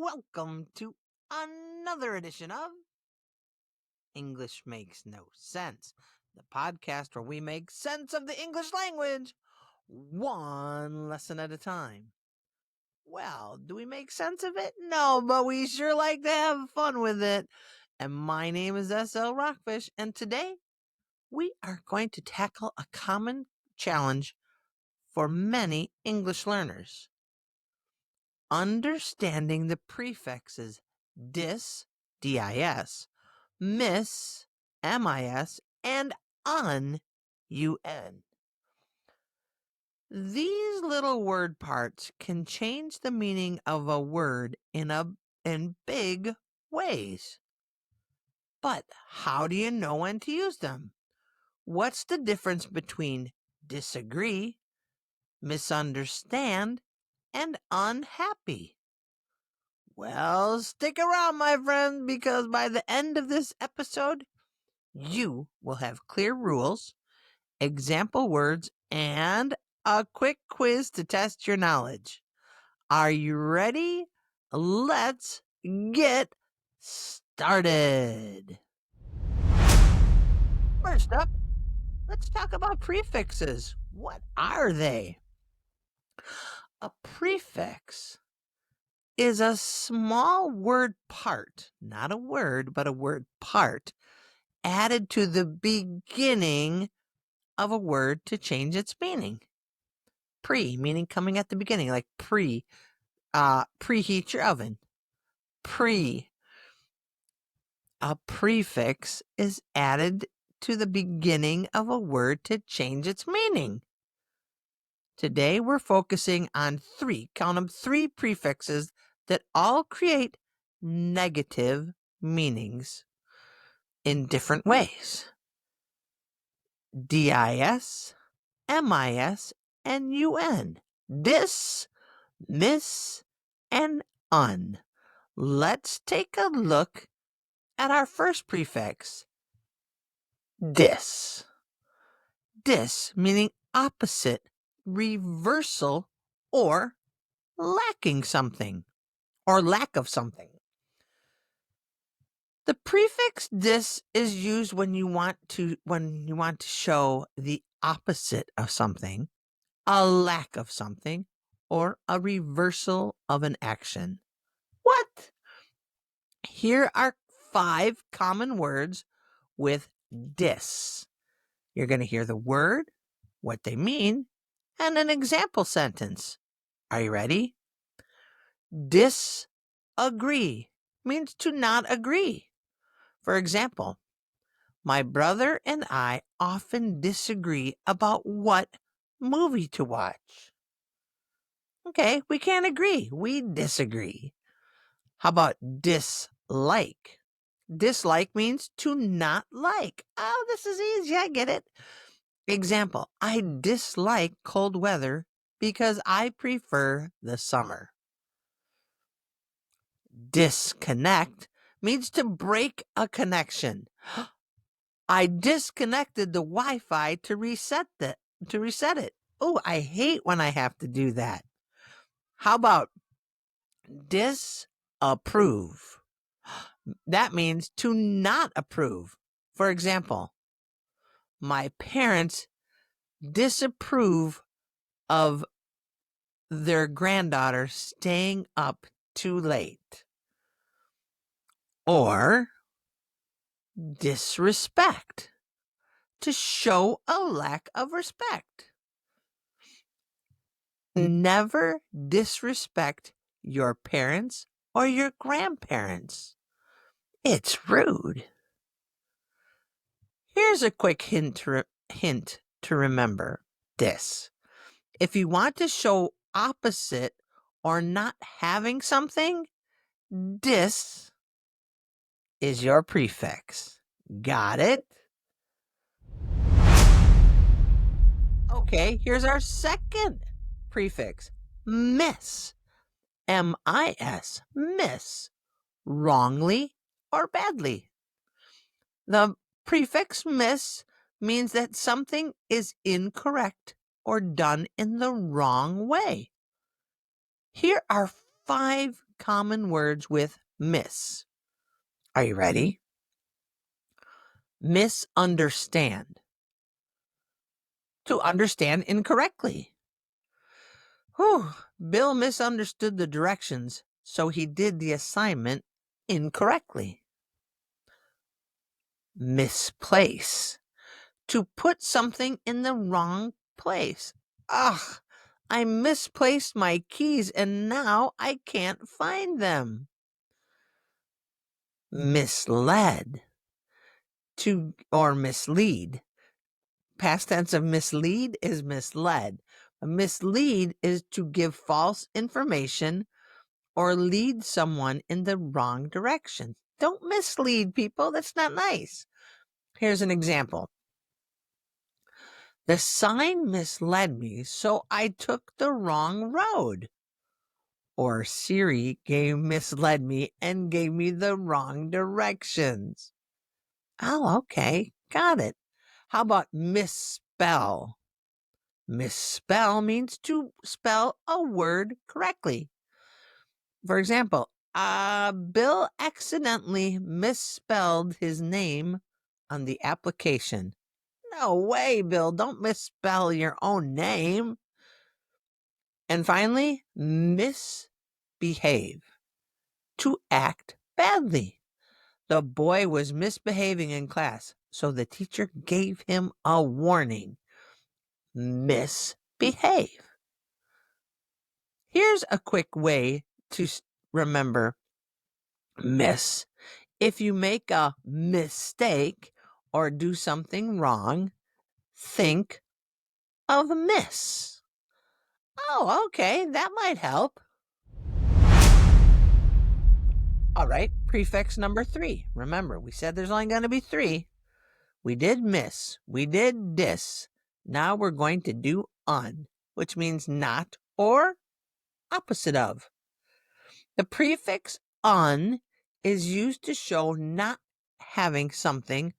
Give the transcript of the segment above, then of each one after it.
welcome to another edition of English Makes No Sense, the podcast where we make sense of the English language one lesson at a time. Well, do we make sense of it? No, but we sure like to have fun with it. And my name is SL Rockfish, and today we are going to tackle a common challenge for many English learners. Understanding the prefixes dis, D-I-S, miss, M-I-S, and un, U-N. These little word parts can change the meaning of a word in big ways. But how do you know when to use them? What's the difference between disagree, misunderstand, and unhappy? Well, stick around, my friend, because by the end of this episode, you will have clear rules, example words, and a quick quiz to test your knowledge. Are you ready? Let's get started. First up, let's talk about prefixes. What are they? A prefix is a small word part, not a word, but a word part, added to the beginning of a word to change its meaning. Pre, meaning coming at the beginning, like preheat your oven. A prefix is added to the beginning of a word to change its meaning. Today we're focusing on three prefixes that all create negative meanings in different ways. DIS, MIS, and UN. Dis, miss, and un. Let's take a look at our first prefix, dis. Dis meaning opposite, reversal, or lacking something, or lack of something. The prefix dis is used when you want to show the opposite of something, a lack of something, or a reversal of an action. What? Here are 5 common words with dis. You're going to hear the word, what they mean, and an example sentence. Are you ready? Disagree means to not agree. For example, my brother and I often disagree about what movie to watch. Okay, we can't agree. We disagree. How about dislike? Dislike means to not like. Oh, this is easy. I get it. Example, I dislike cold weather because I prefer the summer. Disconnect means to break a connection. I disconnected the Wi-Fi to reset it. Oh, I hate when I have to do that. How about disapprove? That means to not approve. For example, my parents disapprove of their granddaughter staying up too late. Or disrespect, to show a lack of respect. Never disrespect your parents or your grandparents. It's rude. Here's a quick hint to remember this. If you want to show opposite or not having something, dis is your prefix. Got it? Okay, here's our second prefix, miss. M-I-S, miss. Wrongly or badly. The prefix miss means that something is incorrect or done in the wrong way. Here are 5 common words with miss. Are you ready? Misunderstand. To understand incorrectly. Whew, Bill misunderstood the directions, so he did the assignment incorrectly. Misplace. To put something in the wrong place. Ugh, I misplaced my keys and now I can't find them. Misled. Or mislead. Past tense of mislead is misled. Mislead is to give false information or lead someone in the wrong direction. Don't mislead people. That's not nice. Here's an example. The sign misled me, so I took the wrong road. Or Siri misled me and gave me the wrong directions. Oh, okay. Got it. How about misspell? Misspell means to spell a word correctly. For example, Bill accidentally misspelled his name on the application. No way, Bill. Don't misspell your own name. And finally, misbehave. To act badly. The boy was misbehaving in class, so the teacher gave him a warning. Misbehave. Here's a quick way to remember miss. If you make a mistake or do something wrong, think of miss. Oh, okay, that might help. All right, prefix number 3. Remember, we said there's only going to be 3. We did miss. We did dis. Now we're going to do un, which means not or opposite of. The prefix un is used to show not having something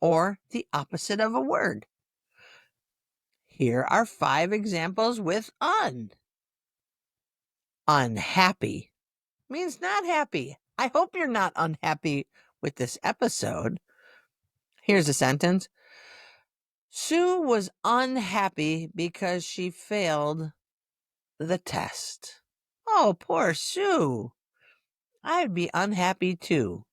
or the opposite of a word. Here are 5 examples with un. Unhappy means not happy. I hope you're not unhappy with this episode. Here's a sentence. Sue was unhappy because she failed the test. Oh, poor Sue. I'd be unhappy too.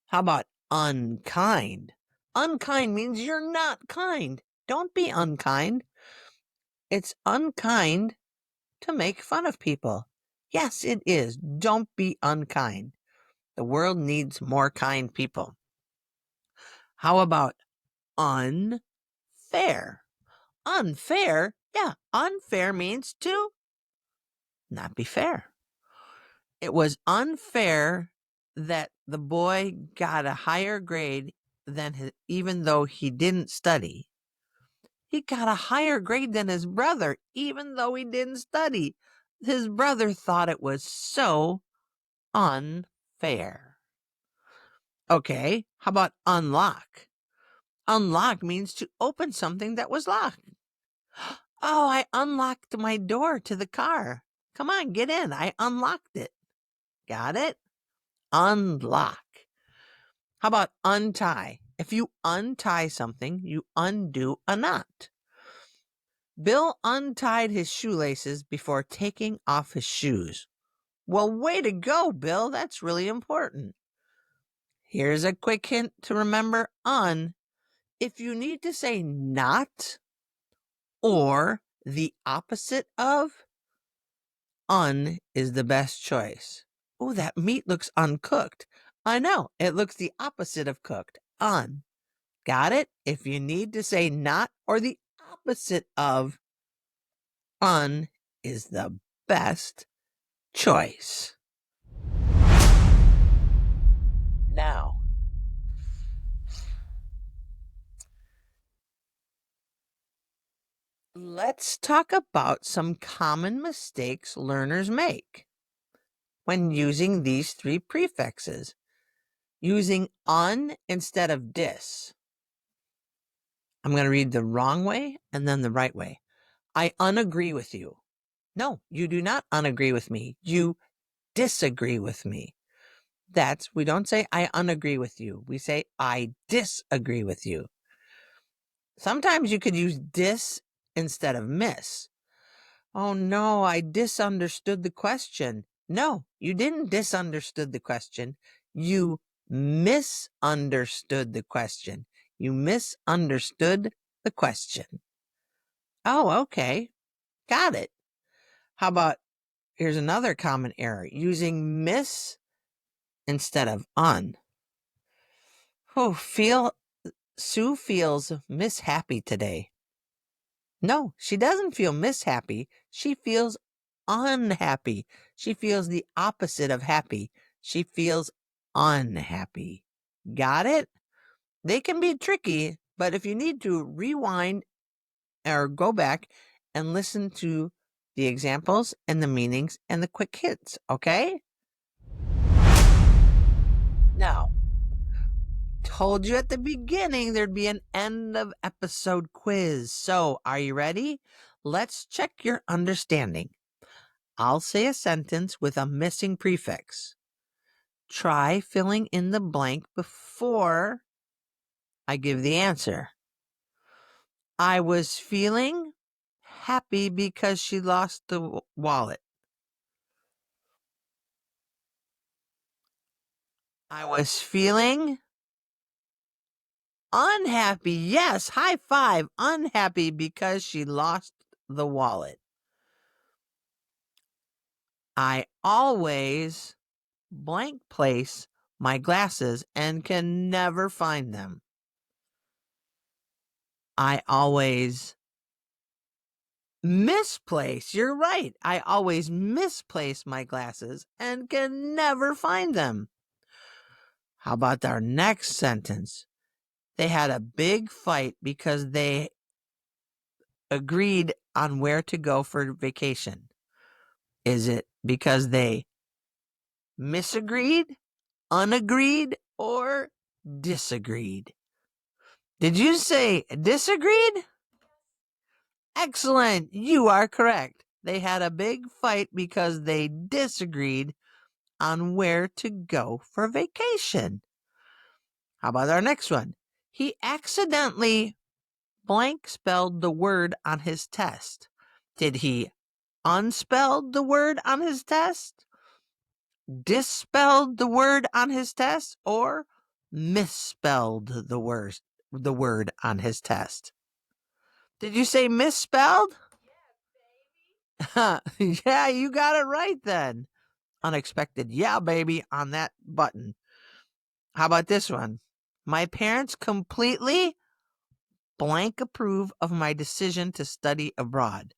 How about unkind? Unkind means you're not kind. Don't be unkind. It's unkind to make fun of people. Yes, it is. Don't be unkind. The world needs more kind people. How about unfair? Unfair? Yeah, unfair means to not be fair. It was unfair that the boy got a higher grade than even though he didn't study. He got a higher grade than his brother, even though he didn't study. His brother thought it was so unfair. Okay, how about unlock? Unlock means to open something that was locked. Oh, I unlocked my door to the car. Come on, get in. I unlocked it. Got it? Unlock. How about untie? If you untie something, you undo a knot. Bill untied his shoelaces before taking off his shoes. Well, way to go, Bill. That's really important. Here's a quick hint to remember un. If you need to say not or the opposite of, un is the best choice. Oh, that meat looks uncooked. I know, it looks the opposite of cooked. Un. Got it? If you need to say not or the opposite of, un is the best choice. Now, let's talk about some common mistakes learners make when using these 3 prefixes. Using un instead of dis. I'm going to read the wrong way and then the right way. I unagree with you. No, you do not unagree with me. You disagree with me. We don't say I unagree with you. We say I disagree with you. Sometimes you could use dis instead of miss. Oh no, I disunderstood the question. No, you didn't disunderstood the question. You misunderstood the question. You misunderstood the question. Oh, okay. Got it. How about, here's another common error, using miss instead of un. Oh, Sue feels mishappy today. No, she doesn't feel mishappy. She feels unhappy. She feels the opposite of happy. She feels unhappy. Got it? They can be tricky, but if you need to, rewind or go back and listen to the examples and the meanings and the quick hits, okay? Now, told you at the beginning there'd be an end of episode quiz. So, are you ready? Let's check your understanding. I'll say a sentence with a missing prefix. Try filling in the blank before I give the answer. I was feeling happy because she lost the wallet. I was feeling unhappy. Yes, high five. Unhappy because she lost the wallet. I always blank place my glasses and can never find them. I always misplace. You're right. I always misplace my glasses and can never find them. How about our next sentence? They had a big fight because they agreed on where to go for vacation. Is it because they misagreed, unagreed, or disagreed? Did you say disagreed? Excellent. You are correct. They had a big fight because they disagreed on where to go for vacation. How about our next one? He accidentally blank spelled the word on his test. Did he unspelled the word on his test, disspelled the word on his test, or misspelled the word on his test? Did you say misspelled? Yeah, you got it right then. Unexpected yeah, baby, on that button. How about this one? My parents completely blank approve of my decision to study abroad.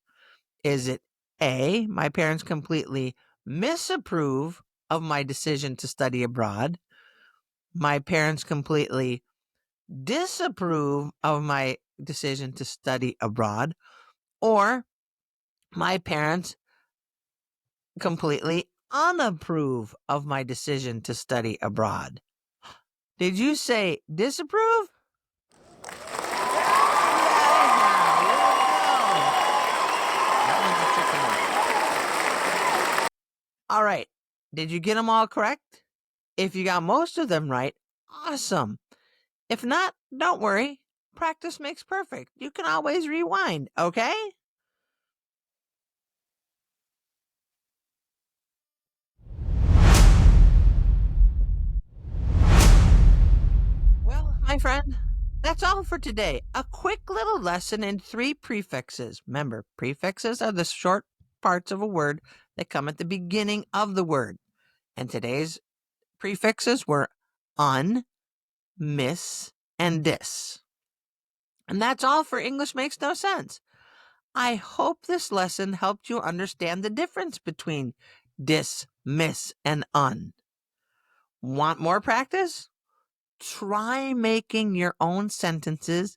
Is it A, my parents completely misapprove of my decision to study abroad? My parents completely disapprove of my decision to study abroad? Or my parents completely unapprove of my decision to study abroad? Did you say disapprove? All right. Did you get them all correct? If you got most of them right, awesome. If not, don't worry. Practice makes perfect. You can always rewind, okay? Well, my friend, that's all for today. A quick little lesson in 3 prefixes. Remember, prefixes are the short parts of a word that come at the beginning of the word. And today's prefixes were un, miss, and dis. And that's all for English Makes No Sense. I hope this lesson helped you understand the difference between dis, miss, and un. Want more practice? Try making your own sentences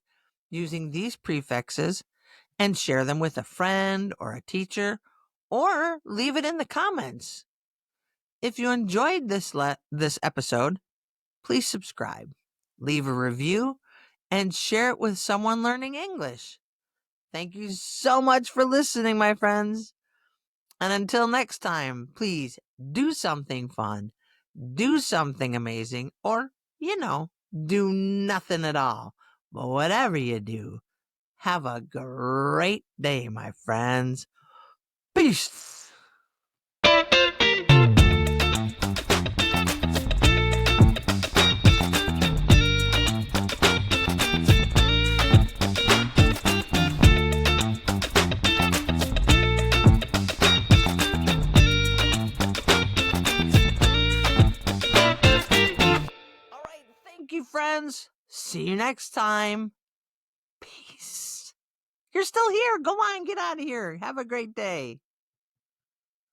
using these prefixes and share them with a friend or a teacher, or leave it in the comments. If you enjoyed this episode, please subscribe, leave a review, and share it with someone learning English. Thank you so much for listening, my friends. And until next time, please do something fun, do something amazing, or, do nothing at all. But whatever you do, have a great day, my friends. Peace. All right, thank you, friends. See you next time. Peace. You're still here. Go on, get out of here. Have a great day.